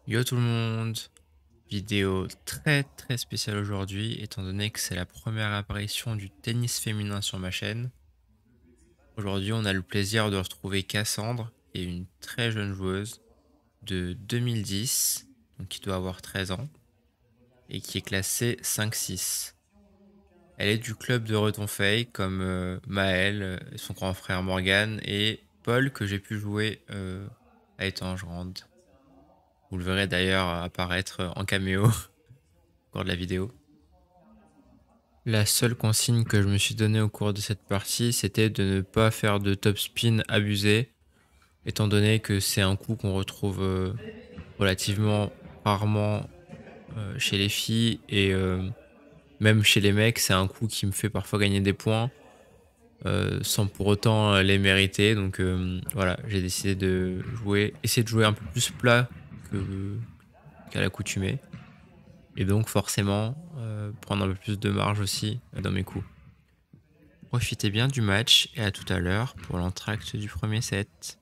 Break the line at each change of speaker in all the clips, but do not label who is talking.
Yo tout le monde! Vidéo très très spéciale aujourd'hui, étant donné que c'est la première apparition du tennis féminin sur ma chaîne. Aujourd'hui, on a le plaisir de retrouver Cassandre, qui est une très jeune joueuse de 2010, donc qui doit avoir 13 ans, et qui est classée 5-6. Elle est du club de Retonfay, comme Maël, son grand frère Morgan, et Paul, que j'ai pu jouer à Étangerande. Vous le verrez d'ailleurs apparaître en caméo au cours de la vidéo. La seule consigne que je me suis donnée au cours de cette partie, c'était de ne pas faire de top spin abusé, étant donné que c'est un coup qu'on retrouve relativement rarement chez les filles, et même chez les mecs, c'est un coup qui me fait parfois gagner des points, sans pour autant les mériter. Donc voilà, j'ai décidé de essayer de jouer un peu plus plat qu'à l'accoutumée. Et donc forcément, prendre un peu plus de marge aussi dans mes coups. Profitez bien du match et à tout à l'heure pour l'entracte du premier set.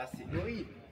là, c'est horrible.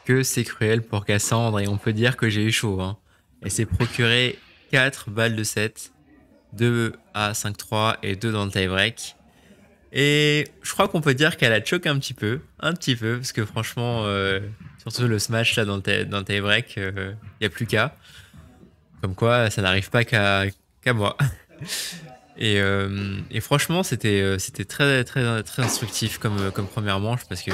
que c'est cruel pour Cassandre et on peut dire que j'ai eu chaud. Hein. Elle s'est procuré 4 balles de 7, 2 à 5-3 et 2 dans le tie-break. Et je crois qu'on peut dire qu'elle a choqué un petit peu, parce que franchement, surtout le smash là dans le tie-break, il n'y a plus qu'à. Comme quoi, ça n'arrive pas qu'à moi. Et franchement, c'était très, très, très instructif comme première manche, parce que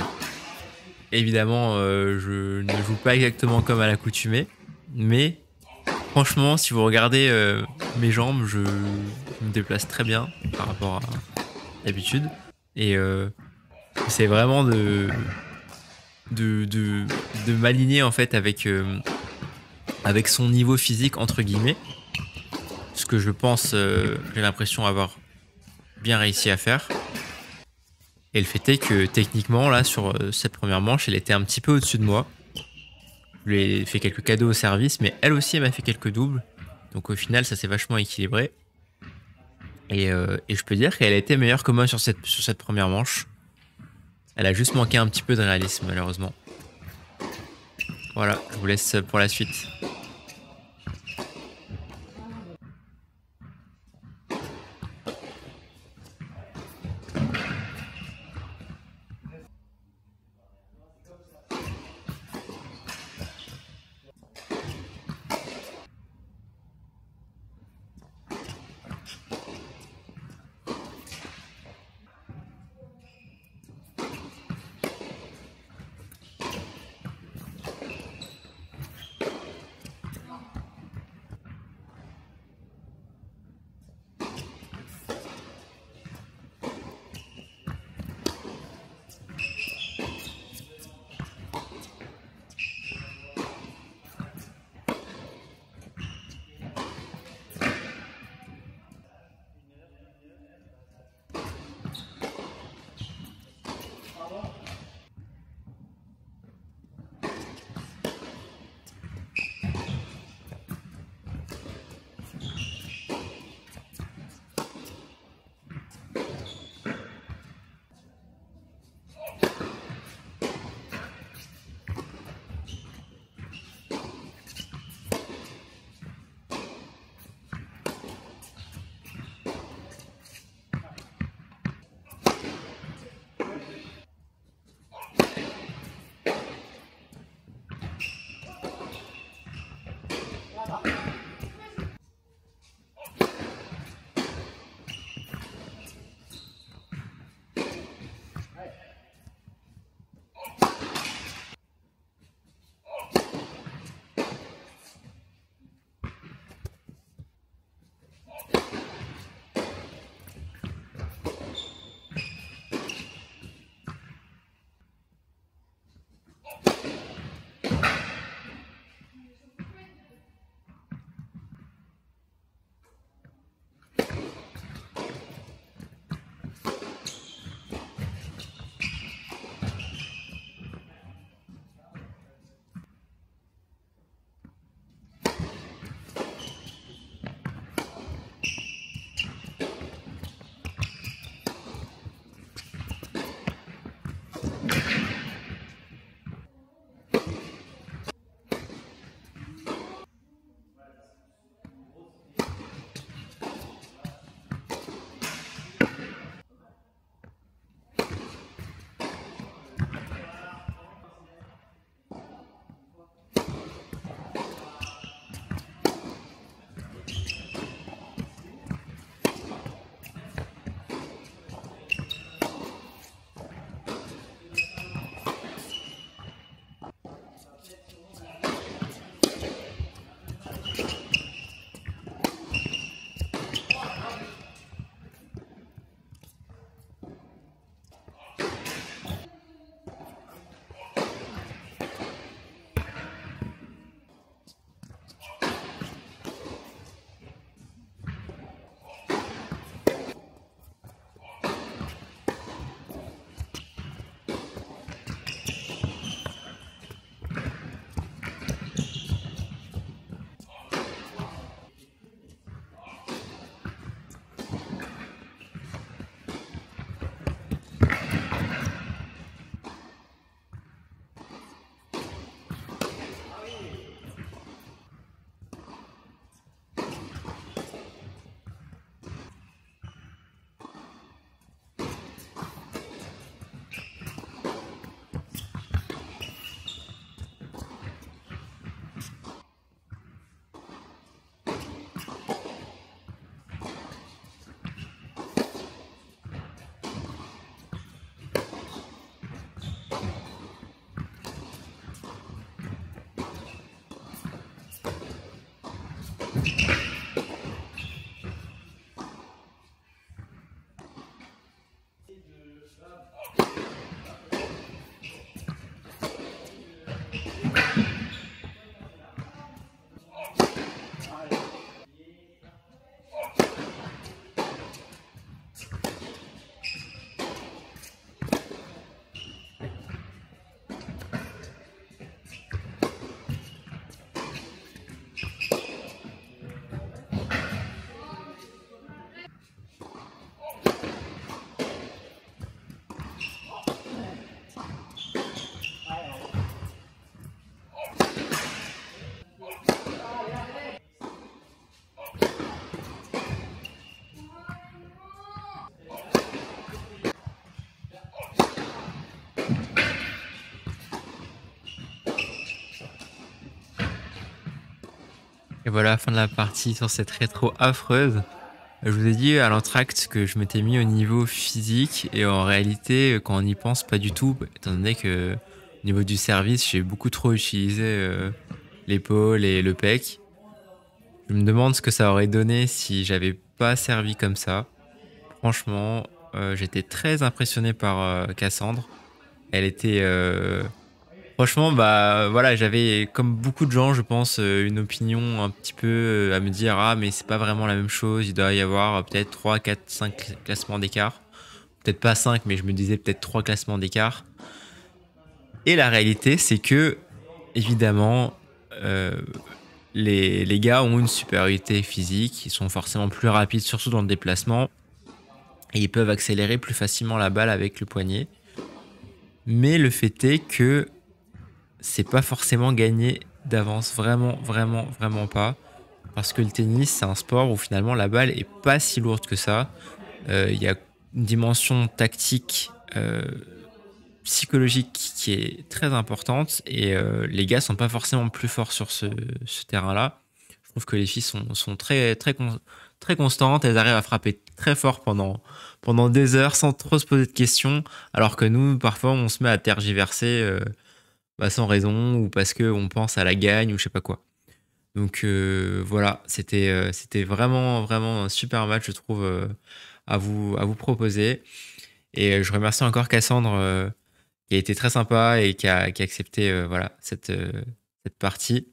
évidemment, je ne joue pas exactement comme à l'accoutumée, mais franchement, si vous regardez mes jambes, je me déplace très bien par rapport à d'habitude. Et c'est vraiment de, de, de m'aligner en fait avec son niveau physique entre guillemets. Ce que je pense, j'ai l'impression avoir bien réussi à faire. Et le fait est que techniquement, là, sur cette première manche, elle était un petit peu au-dessus de moi. Je lui ai fait quelques cadeaux au service, mais elle aussi, elle m'a fait quelques doubles. Donc au final, ça s'est vachement équilibré. Et je peux dire qu'elle a été meilleure que moi sur cette première manche. Elle a juste manqué un petit peu de réalisme, malheureusement. Voilà, je vous laisse pour la suite. Et voilà, fin de la partie sur cette rétro affreuse. Je vous ai dit à l'entracte que je m'étais mis au niveau physique et en réalité, quand on y pense, pas du tout, étant donné que au niveau du service, j'ai beaucoup trop utilisé l'épaule et le pec. Je me demande ce que ça aurait donné si j'avais pas servi comme ça. Franchement, j'étais très impressionné par Cassandre. Elle était franchement, bah, voilà, j'avais comme beaucoup de gens, je pense, une opinion un petit peu, à me dire: «Ah mais c'est pas vraiment la même chose, il doit y avoir, peut-être 3, 4, 5 classements d'écart». Peut-être pas 5, mais je me disais peut-être 3 classements d'écart et la réalité, c'est que évidemment, heu, les gars ont une supériorité physique, ils sont forcément plus rapides, surtout dans le déplacement et ils peuvent accélérer plus facilement la balle avec le poignet. Mais le fait est que c'est pas forcément gagné d'avance, vraiment, vraiment, vraiment pas. Parce que le tennis, c'est un sport où finalement la balle est pas si lourde que ça. Il y a une dimension tactique, psychologique qui est très importante et les gars sont pas forcément plus forts sur ce terrain-là. Je trouve que les filles sont très, très, très constantes. Elles arrivent à frapper très fort pendant des heures sans trop se poser de questions. Alors que nous, parfois, on se met à tergiverser bah, sans raison ou parce qu'on pense à la gagne ou je sais pas quoi. Donc voilà, c'était vraiment, vraiment un super match, je trouve, à vous proposer. Et je remercie encore Cassandre qui a été très sympa et qui a accepté voilà, cette partie.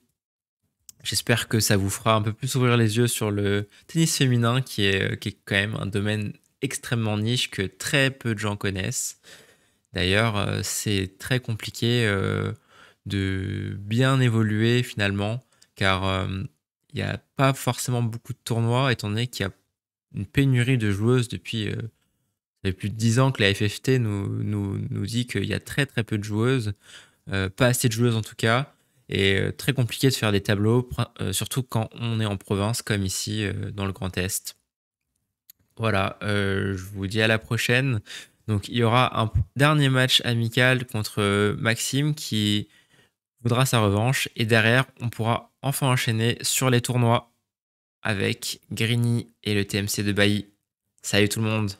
J'espère que ça vous fera un peu plus ouvrir les yeux sur le tennis féminin qui est quand même un domaine extrêmement niche que très peu de gens connaissent. D'ailleurs, c'est très compliqué, de bien évoluer finalement car, il y a pas forcément beaucoup de tournois étant donné qu'il y a une pénurie de joueuses depuis, ça fait plus de 10 ans que la FFT nous dit qu'il y a très, très peu de joueuses, pas assez de joueuses en tout cas et très compliqué de faire des tableaux surtout quand on est en province comme ici, dans le Grand Est. Voilà, je vous dis à la prochaine. Donc il y aura un dernier match amical contre, Maxime qui voudra sa revanche et derrière on pourra enfin enchaîner sur les tournois avec Grigny et le TMC de Bailly. Salut tout le monde!